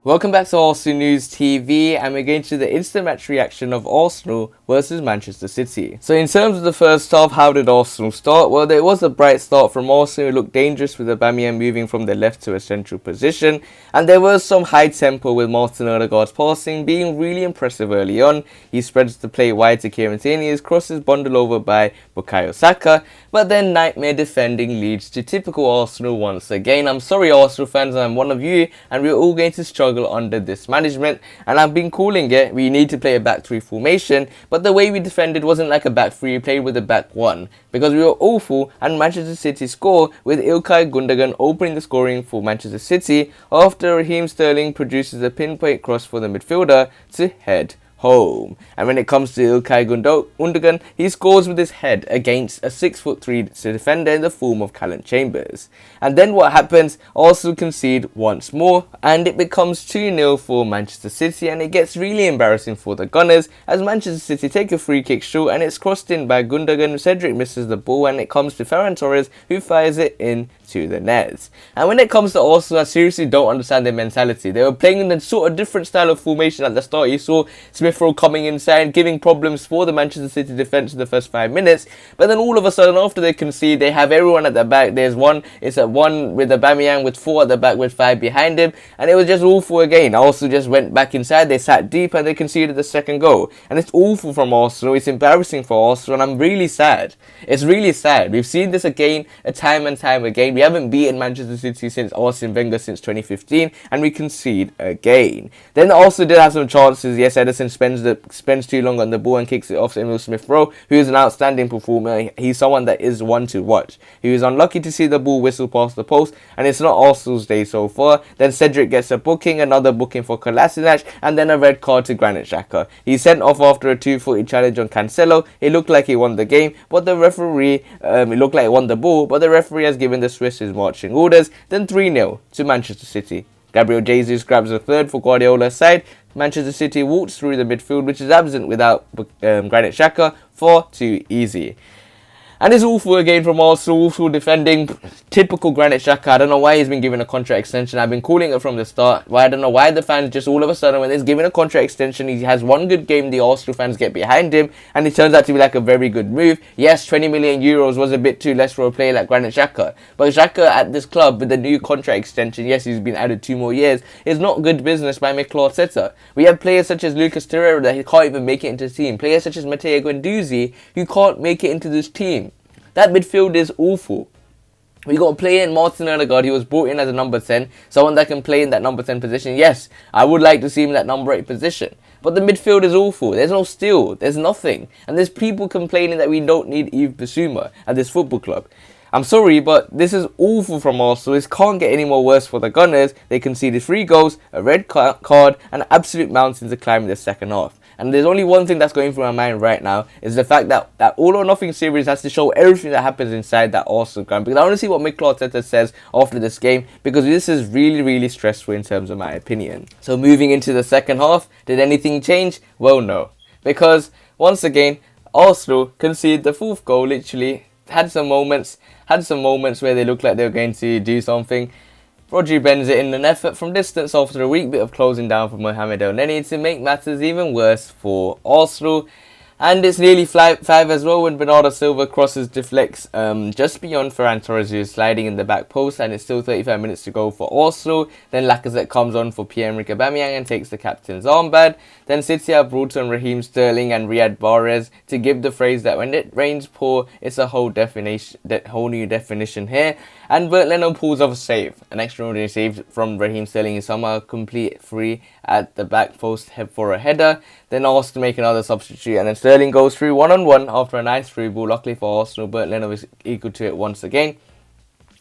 Welcome back to Arsenal News TV, and we're going to the instant match reaction of Arsenal versus Manchester City. So in terms of the first half, how did Arsenal start? Well, there was a bright start from Arsenal. It looked dangerous with Aubameyang moving from the left to a central position, and there was some high tempo with Martin Odegaard's passing being really impressive early on. He spreads the play wide to Kieran Tierney's crosses bundled over by Bukayo Saka, but then nightmare defending leads to typical Arsenal once again. I'm sorry Arsenal fans, I'm one of you, and we're all going to struggle under this management, and I've been calling it, we need to play a back three formation, but the way we defended wasn't like a back three, we played with a back one, because we were awful, and Manchester City score with Ilkay Gundogan opening the scoring for Manchester City after Raheem Sterling produces a pinpoint cross for the midfielder to head home. And when it comes to Ilkay Gundogan, he scores with his head against a 6'3" defender in the form of Callum Chambers. And then what happens? Arsenal concede once more, and it becomes 2-0 for Manchester City, and it gets really embarrassing for the Gunners as Manchester City take a free kick short, and it's crossed in by Gundogan. Cedric misses the ball, and it comes to Ferran Torres, who fires it in to the nets. And when it comes to Arsenal, I seriously don't understand their mentality. They were playing in a sort of different style of formation at the start. You saw Smith Rowe coming inside, giving problems for the Manchester City defence in the first 5 minutes, but then all of a sudden after they concede, they have everyone at the back. There's one, it's at one with Aubameyang with 4 at the back with 5 behind him, and it was just awful again. Arsenal just went back inside, they sat deep, and they conceded the second goal. And it's awful from Arsenal, it's embarrassing for Arsenal, and I'm really sad. It's really sad. We've seen this again, time and time again. We haven't beaten Manchester City since Arsene Wenger since 2015, and we concede again. Then Arsenal did have some chances. Yes, Ederson spends too long on the ball and kicks it off to Emil Smith Rowe, who is an outstanding performer. He's someone that is one to watch. He was unlucky to see the ball whistle past the post, and it's not Arsenal's day so far. Then Cedric gets a booking, another booking for Kolasinac, and then a red card to Granit Xhaka. He's sent off after a 2-footed challenge on Cancelo. It looked like he won the game, but the referee, it looked like he won the ball, but the referee has given the Swiss his marching orders. Then 3-0 to Manchester City. Gabriel Jesus grabs a third for Guardiola's side. Manchester City walks through the midfield, which is absent without Granit Xhaka. Far too easy. And it's awful again from Arsenal, awful defending, typical Granit Xhaka. I don't know why he's been given a contract extension. I've been calling it from the start. I don't know why the fans just all of a sudden, when he's given a contract extension, he has one good game, the Arsenal fans get behind him, and it turns out to be like a very good move. Yes, 20 million euros was a bit too less for a player like Granit Xhaka, but Xhaka at this club with the new contract extension, yes, he's been added 2 more years, is not good business by Mikel Arteta. We have players such as Lucas Torreira that he can't even make it into the team. Players such as Matteo Guendouzi who can't make it into this team. That midfield is awful. We got a player in Martin Odegaard. He was brought in as a number 10, someone that can play in that number 10 position. Yes, I would like to see him in that number 8 position. But the midfield is awful. There's no steal. There's nothing. And there's people complaining that we don't need Yves Bissouma at this football club. I'm sorry, but this is awful from Arsenal. This can't get any more worse for the Gunners. They conceded 3 goals, a red card, and absolute mountains to climb in the second half. And there's only one thing that's going through my mind right now, is the fact that that All or Nothing series has to show everything that happens inside that Arsenal ground. Because I want to see what Mikel Arteta says after this game, because this is really, really stressful in terms of my opinion. So moving into the second half, did anything change? Well, no. Because, once again, Arsenal conceded the 4th goal, literally. Had some moments where they looked like they were going to do something. Rodri bends it in an effort from distance after a weak bit of closing down from Mohamed Elneny to make matters even worse for Arsenal. And it's nearly 5 as well when Bernardo Silva crosses deflects just beyond Ferran Torres, who is sliding in the back post, and it's still 35 minutes to go for Arsenal. Then Lacazette comes on for Pierre-Emerick Aubameyang and takes the captain's armband. Then City have brought on Raheem Sterling and Riyad Mahrez to give the phrase that when it rains pour, it's a whole new definition here. And Bert Leno pulls off a save, an extraordinary save from Raheem Sterling is somehow complete free at the back post for a header. Then asked to make another substitute, and then Sterling goes through one-on-one after a nice through ball. Luckily for Arsenal, Bert Leno is equal to it once again.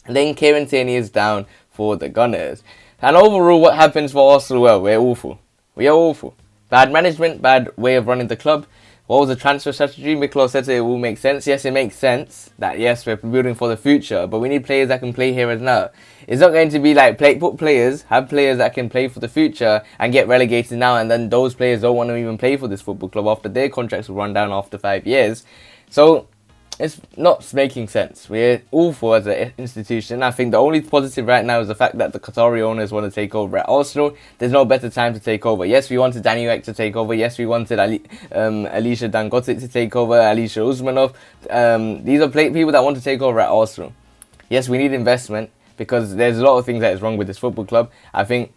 And then Kieran Tierney is down for the Gunners. And overall, what happens for Arsenal? Well, we're awful. We are awful. Bad management, bad way of running the club. What was the transfer strategy? Mikel said it will make sense. Yes, it makes sense that yes, we're building for the future, but we need players that can play here and now. It's not going to be like have players that can play for the future and get relegated now, and then those players don't want to even play for this football club after their contracts will run down after 5 years. So it's not making sense. We're awful as an institution. I think the only positive right now is the fact that the Qatari owners want to take over at Arsenal. There's no better time to take over. Yes, we wanted Danny Ek to take over. Yes, we wanted Alisha Dangote to take over, Alisha Usmanov. These are people that want to take over at Arsenal. Yes, we need investment because there's a lot of things that is wrong with this football club. I think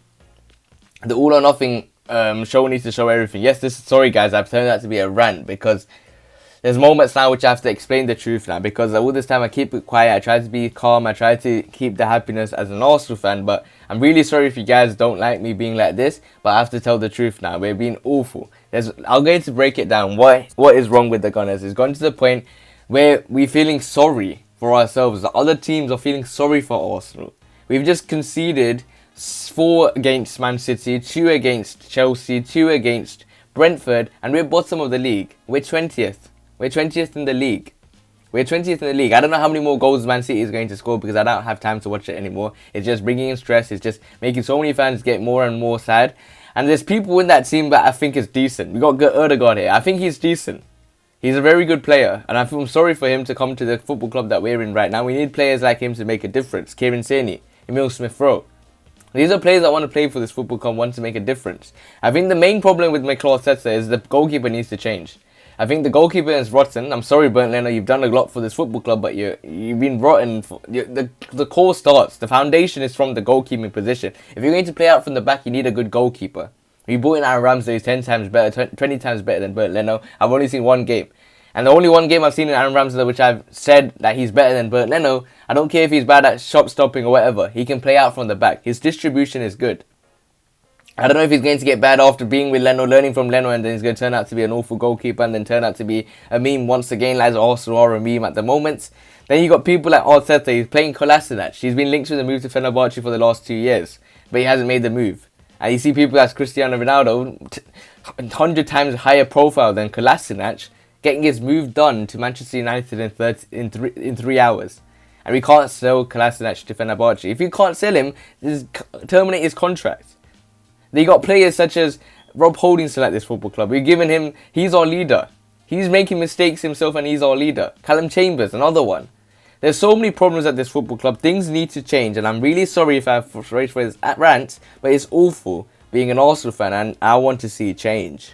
the all or nothing show needs to show everything. Yes, sorry guys, I've turned out to be a rant because there's moments now which I have to explain the truth now, because all this time I keep it quiet, I try to be calm, I try to keep the happiness as an Arsenal fan, but I'm really sorry if you guys don't like me being like this, but I have to tell the truth now. We're being awful. I'm going to break it down. What is wrong with the Gunners? It's gone to the point where we're feeling sorry for ourselves. The other teams are feeling sorry for Arsenal. We've just conceded 4 against Man City, 2 against Chelsea, 2 against Brentford, and we're bottom of the league. We're 20th. We're 20th in the league. We're 20th in the league. I don't know how many more goals Man City is going to score because I don't have time to watch it anymore. It's just bringing in stress. It's just making so many fans get more and more sad. And there's people in that team that I think is decent. We got Erdegaard here. I think he's decent. He's a very good player. And I feel sorry for him to come to the football club that we're in right now. We need players like him to make a difference. Kieran Tierney, Emile Smith-Rowe. These are players that want to play for this football club, want to make a difference. I think the main problem with Mikel Arteta is the goalkeeper needs to change. I think the goalkeeper is rotten. I'm sorry, Bernd Leno, you've done a lot for this football club, but you've been rotten. The core starts. The foundation is from the goalkeeping position. If you're going to play out from the back, you need a good goalkeeper. We brought in Aaron Ramsey, who's 10 times better, 20 times better than Bernd Leno. I've only seen one game. And the only one game I've seen in Aaron Ramsey which I've said that he's better than Bernd Leno, I don't care if he's bad at shot stopping or whatever. He can play out from the back. His distribution is good. I don't know if he's going to get bad after being with Leno, learning from Leno, and then he's going to turn out to be an awful goalkeeper and then turn out to be a meme once again, as Arsenal are a meme at the moment. Then you got people like Arteta, he's playing Kolasinac. He's been linked with the move to Fenerbahce for the last 2 years, but he hasn't made the move. And you see people like Cristiano Ronaldo, 100 times higher profile than Kolasinac, getting his move done to Manchester United in 3 hours. And we can't sell Kolasinac to Fenerbahce. If you can't sell him, terminate his contract. They got players such as Rob Holding still at this football club. We've given him, he's our leader. He's making mistakes himself and he's our leader. Callum Chambers, another one. There's so many problems at this football club. Things need to change, and I'm really sorry if I've frustrated for this rant, but it's awful being an Arsenal fan and I want to see change.